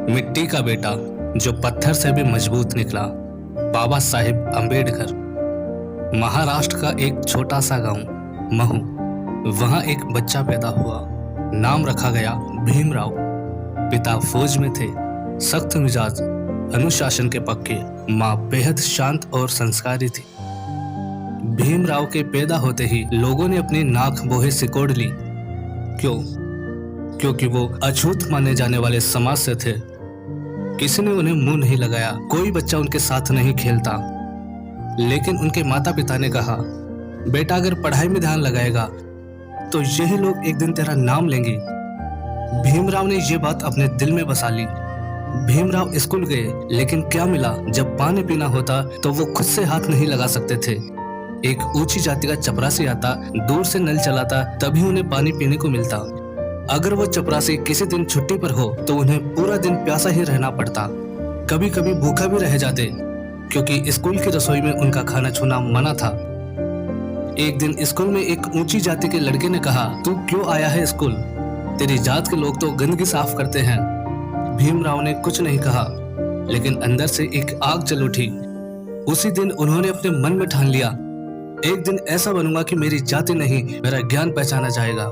मिट्टी का बेटा जो पत्थर से भी मजबूत निकला, बाबा साहेब अम्बेडकर। महाराष्ट्र का एक छोटा सा गांव महू, वहां एक बच्चा पैदा हुआ। नाम रखा गया भीमराव। पिता फौज में थे, सख्त मिजाज, अनुशासन के पक्के। माँ बेहद शांत और संस्कारी थी। भीमराव के पैदा होते ही लोगों ने अपनी नाक बोहे सिकोड़ ली। क्योंकि वो अछूत माने जाने वाले समाज से थे। किसी ने उन्हें मुंह नहीं लगाया, कोई बच्चा उनके साथ नहीं खेलता। लेकिन उनके माता पिता ने कहा, बेटा अगर पढ़ाई में ध्यान लगाएगा तो यही लोग एक दिन तेरा नाम लेंगे। भीमराव ने ये बात अपने दिल में बसा ली। भीमराव स्कूल गए, लेकिन क्या मिला? जब पानी पीना होता तो वो खुद से हाथ नहीं लगा सकते थे। एक ऊंची जाति का चपरासी आता, दूर से नल चलाता, तभी उन्हें पानी पीने को मिलता। अगर वो चपरासी किसी दिन छुट्टी पर हो तो उन्हें पूरा दिन प्यासा ही रहना पड़ता। कभी कभी भूखा भी रह जाते, क्योंकि स्कूल की रसोई में उनका खाना छूना मना था। एक दिन स्कूल में एक ऊंची जाति के लड़के ने कहा, तू क्यों आया है स्कूल? तेरी जात के लोग तो गंदगी साफ करते हैं। भीमराव ने कुछ नहीं कहा, लेकिन अंदर से एक आग जल उठी। उसी दिन उन्होंने अपने मन में ठान लिया, एक दिन ऐसा बनूंगा कि मेरी जाति नहीं, मेरा ज्ञान पहचाना जाएगा।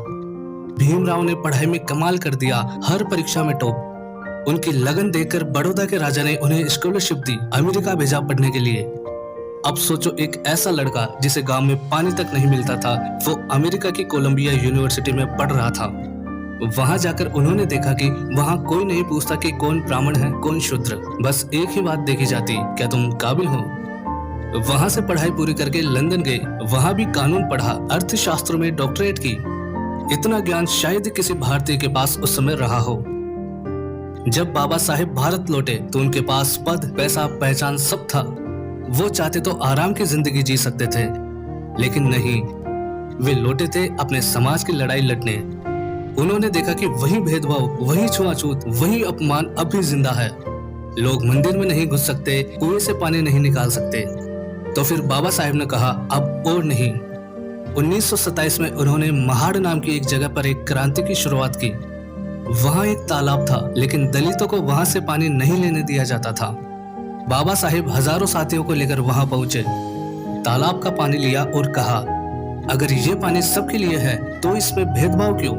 भीमराव ने पढ़ाई में कमाल कर दिया, हर परीक्षा में टॉप। उनकी लगन देखकर बड़ौदा के राजा ने उन्हें स्कॉलरशिप दी, अमेरिका भेजा पढ़ने के लिए। अब सोचो, एक ऐसा लड़का जिसे गांव में पानी तक नहीं मिलता था, वो अमेरिका की कोलंबिया यूनिवर्सिटी में पढ़ रहा था। वहां जाकर उन्होंने देखा कि वहां कोई नहीं पूछता कि कौन ब्राह्मण है, कौन शूद्र। बस एक ही बात देखी जाती, क्या तुम काबिल हो? वहां से पढ़ाई पूरी करके लंदन गए, वहां भी कानून पढ़ा, अर्थशास्त्र में डॉक्टरेट की। इतना ज्ञान शायद किसी भारतीय के पास उस समय रहा हो। जब बाबा साहेब भारत लौटे तो उनके पास पद, पैसा, पहचान सब था। वो चाहते तो आराम की जिंदगी जी सकते थे, लेकिन नहीं, वे लौटे थे अपने समाज की लड़ाई लड़ने। उन्होंने देखा कि वही भेदभाव, वही छुआछूत, वही अपमान अब भी जिंदा है। लोग मंदिर में नहीं घुस सकते, कुएं से पानी नहीं निकाल सकते। तो फिर बाबा साहेब ने कहा, अब और नहीं। 1927 में उन्होंने महाड़ नाम की एक जगह पर एक क्रांति की शुरुआत की। वहां एक तालाब था, लेकिन दलितों को वहां से पानी नहीं लेने दिया जाता था। बाबा साहेब हजारों साथियों को लेकर वहां पहुंचे, तालाब का पानी लिया और कहा, अगर ये पानी सबके लिए है तो इसमें भेदभाव क्यों?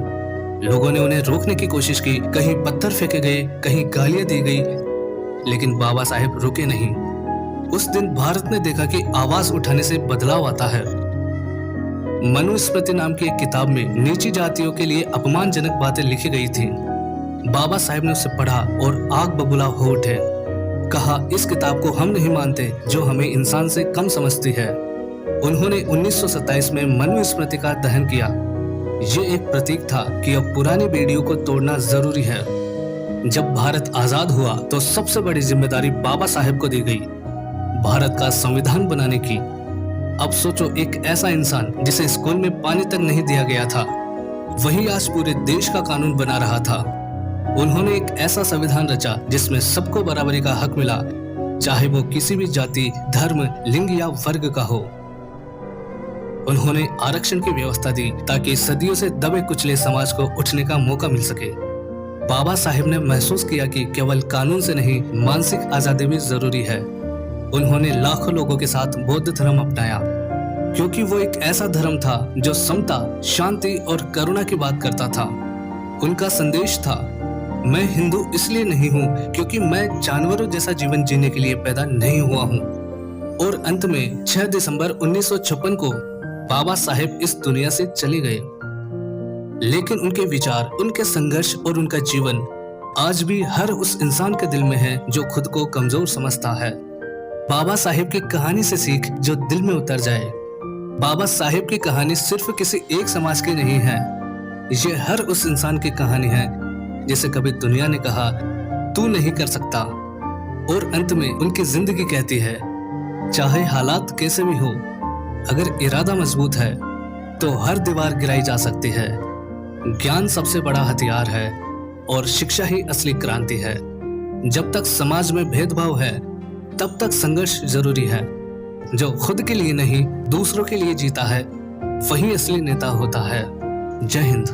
लोगों ने उन्हें रोकने की कोशिश की, कहीं पत्थर फेंके गए, कहीं गालियां दी गई, लेकिन बाबा साहेब रुके नहीं। उस दिन भारत ने देखा कि आवाज उठाने से बदलाव आता है। मनुस्मृति नाम की एक किताब में नीची जातियों के लिए अपमानजनक बातें लिखी गई थी। बाबा साहेब ने उसे पढ़ा और आग बबूला हो उठे। कहा, इस किताब को हम नहीं मानते, जो हमें इंसान से कम समझती है। उन्होंने 1927 में मनुस्मृति का दहन किया। ये एक प्रतीक था कि अब पुरानी बेड़ियों को तोड़ना जरूरी है। जब भारत आजाद हुआ तो सबसे बड़ी जिम्मेदारी बाबा साहेब को दी गई, भारत का संविधान बनाने की। अब सोचो, एक ऐसा इंसान जिसे स्कूल में पानी तक नहीं दिया गया था, वही आज पूरे देश का कानून बना रहा था। उन्होंने एक ऐसा संविधान रचा जिसमें सबको बराबरी का हक मिला, चाहे वो किसी भी जाति, धर्म, लिंग या वर्ग का हो। उन्होंने आरक्षण की व्यवस्था दी ताकि सदियों से दबे कुचले समाज को उठने का मौका मिल सके। बाबा साहेब ने महसूस किया कि केवल कानून से नहीं, मानसिक आजादी भी जरूरी है। उन्होंने लाखों लोगों के साथ बौद्ध धर्म अपनाया, क्योंकि वो एक ऐसा धर्म था जो समता, शांति और करुणा की बात करता था। उनका संदेश था, मैं हिंदू इसलिए नहीं हूँ क्योंकि मैं जानवरों जैसा जीवन जीने के लिए पैदा नहीं हुआ हूँ। और अंत में 6 दिसंबर 1956 को बाबा साहेब इस दुनिया से चले गए। लेकिन उनके विचार, उनके संघर्ष और उनका जीवन आज भी हर उस इंसान के दिल में है जो खुद को कमजोर समझता है। बाबा साहेब की कहानी से सीख जो दिल में उतर जाए। बाबा साहेब की कहानी सिर्फ किसी एक समाज की नहीं है, ये हर उस इंसान की कहानी है जिसे कभी दुनिया ने कहा, तू नहीं कर सकता। और अंत में उनकी जिंदगी कहती है, चाहे हालात कैसे भी हो, अगर इरादा मजबूत है तो हर दीवार गिराई जा सकती है। ज्ञान सबसे बड़ा हथियार है और शिक्षा ही असली क्रांति है। जब तक समाज में भेदभाव है, तब तक संघर्ष जरूरी है। जो खुद के लिए नहीं, दूसरों के लिए जीता है, वही असली नेता होता है। जय हिंद।